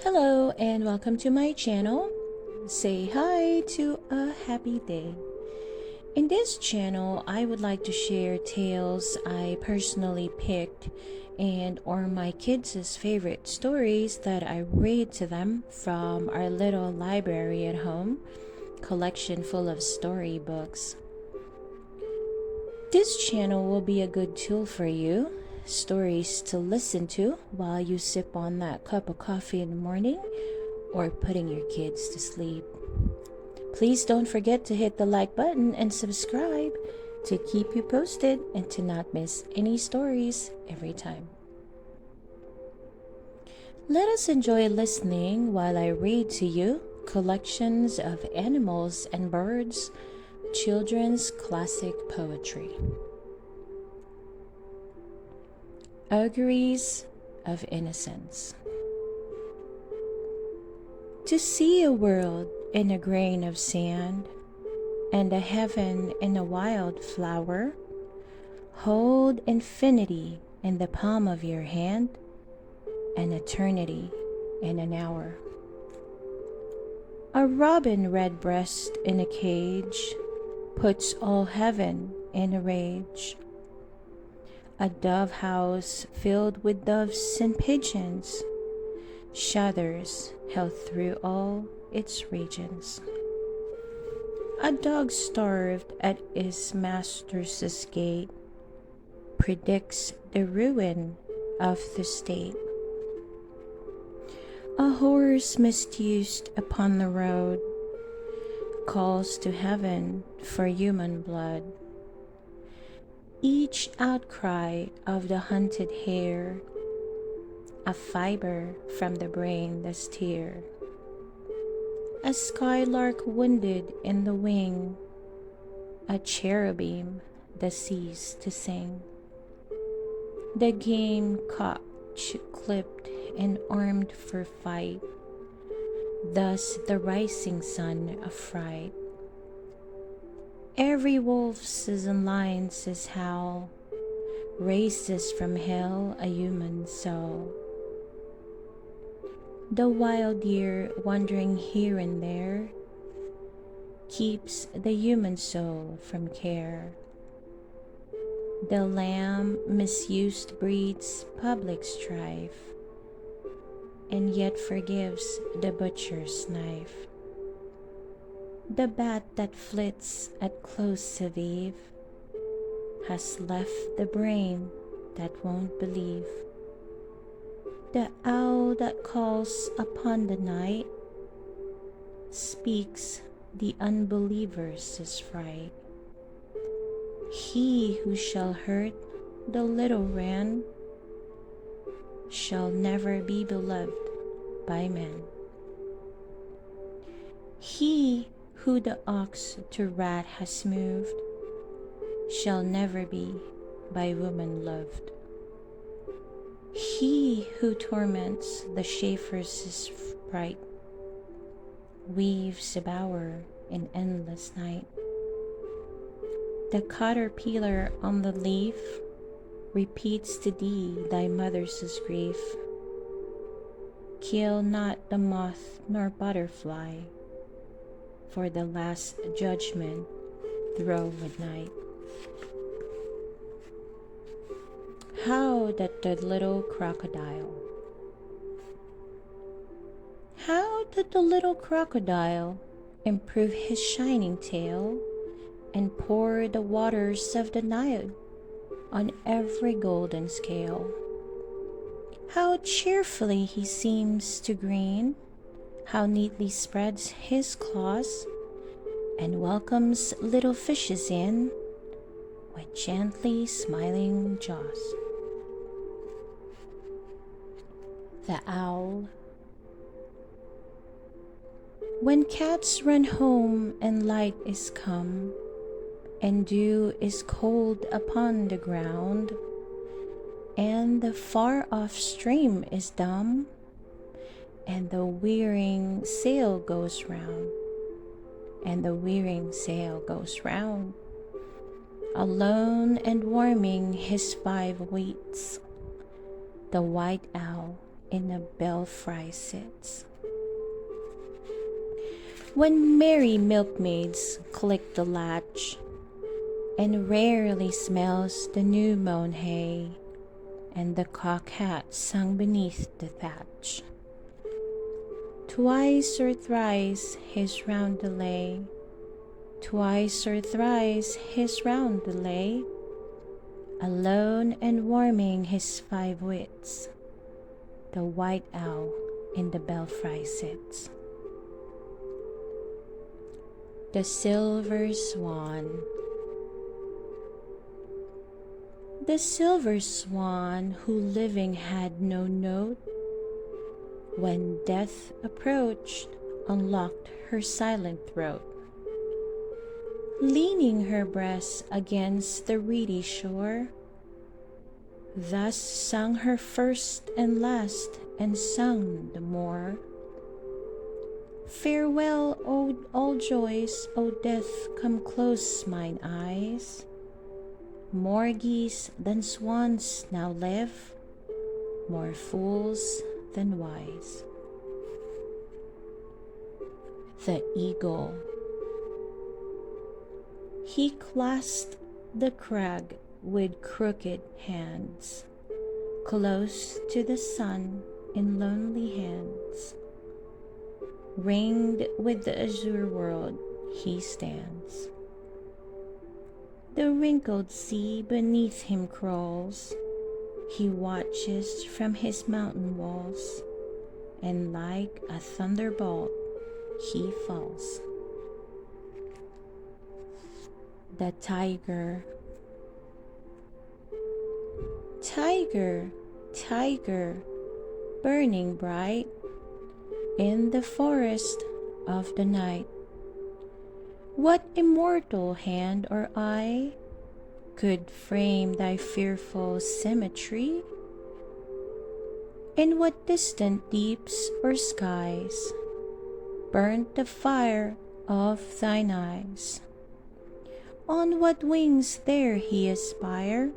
Hello and welcome to my channel. Say hi to a happy day. In this channel, I would like to share tales I personally picked and or my kids' favorite stories that I read to them from our little library at home, collection full of storybooks. This channel will be a good tool for you, stories to listen to while you sip on that cup of coffee in the morning or putting your kids to sleep. Please don't forget to hit the like button and subscribe to keep you posted and to not miss any stories every time. Let us enjoy listening while I read to you collections of animals and birds, children's classic poetry. Auguries of Innocence. To see a world in a grain of sand, and a heaven in a wild flower, hold infinity in the palm of your hand, and eternity in an hour. A robin redbreast in a cage puts all heaven in a rage. A dove house filled with doves and pigeons shudders held through all its regions. A dog starved at his master's gate predicts the ruin of the state. A horse misused upon the road calls to heaven for human blood. Each outcry of the hunted hare a fiber from the brain does tear. A skylark wounded in the wing, a cherubim does cease to sing. The game cock clipped and armed for fight, thus the rising sun affright. Every wolf's and lion's howl raises from hell a human soul. The wild deer wandering here and there keeps the human soul from care. The lamb misused breeds public strife, and yet forgives the butcher's knife. The bat that flits at close of eve has left the brain that won't believe. The owl that calls upon the night speaks the unbeliever's fright. He who shall hurt the little wren shall never be beloved by men. He who the ox to rat has moved shall never be by woman loved. He who torments the Schaefer's sprite weaves a bower in endless night. The caterpillar on the leaf repeats to thee thy mother's grief. Kill not the moth nor butterfly, for the last judgment throw with night. How that the little crocodile. How did the little crocodile improve his shining tail and pour the waters of the Nile on every golden scale? How cheerfully he seems to grin, how neatly spreads his claws, and welcomes little fishes in with gently smiling jaws. The owl. When cats run home and light is come, and dew is cold upon the ground, and the far-off stream is dumb, and the wearing sail goes round, and the wearing sail goes round, alone and warming his 5 waits, the white owl in a belfry sits. When merry milkmaids click the latch, and rarely smells the new mown hay, and the cock-hat sung beneath the thatch. Twice or thrice his roundelay, twice or thrice his roundelay, alone and warming his 5 wits, the white owl in the belfry sits. The Silver Swan. The silver swan, who living had no note, when death approached, unlocked her silent throat. Leaning her breast against the reedy shore, thus sung her first and last, and sung the more. Farewell, O all joys, O death, come close mine eyes. More geese than swans now live, more fools than wise. The Eagle. He clasped the crag with crooked hands, close to the sun in lonely hands. Ringed with the azure world he stands. The wrinkled sea beneath him crawls, he watches from his mountain walls, and like a thunderbolt he falls. The Tyger. Tyger, Tyger, burning bright in the forest of the night, what immortal hand or eye could frame thy fearful symmetry? In what distant deeps or skies burnt the fire of thine eyes? On what wings there he aspire?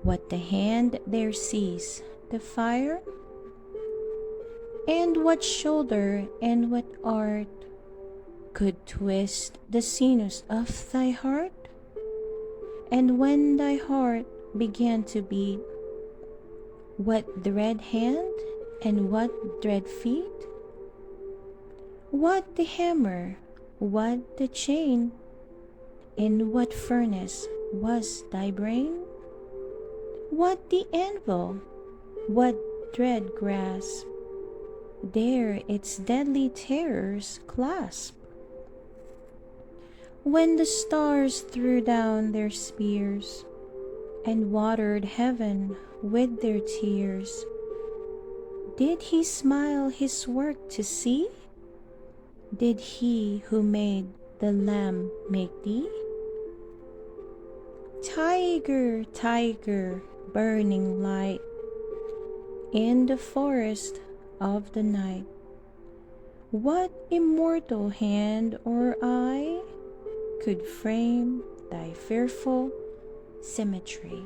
What the hand there sees, the fire? And what shoulder and what art could twist the sinews of thy heart? And when thy heart began to beat, what dread hand and what dread feet? What the hammer, what the chain? In what furnace was thy brain? What the anvil, what dread grasp dare its deadly terrors clasp? When the stars threw down their spears and watered heaven with their tears, did he smile his work to see? Did he who made the lamb make thee? Tyger, Tyger, burning light in the forest of the night, what immortal hand or eye could frame thy fearful symmetry?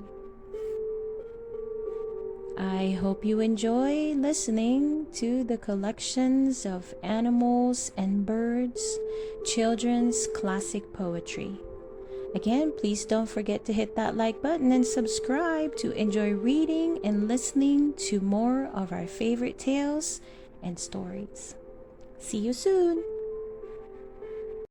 I hope you enjoy listening to the collections of animals and birds, children's classic poetry. Again, please don't forget to hit that like button and subscribe to enjoy reading and listening to more of our favorite tales and stories. See you soon!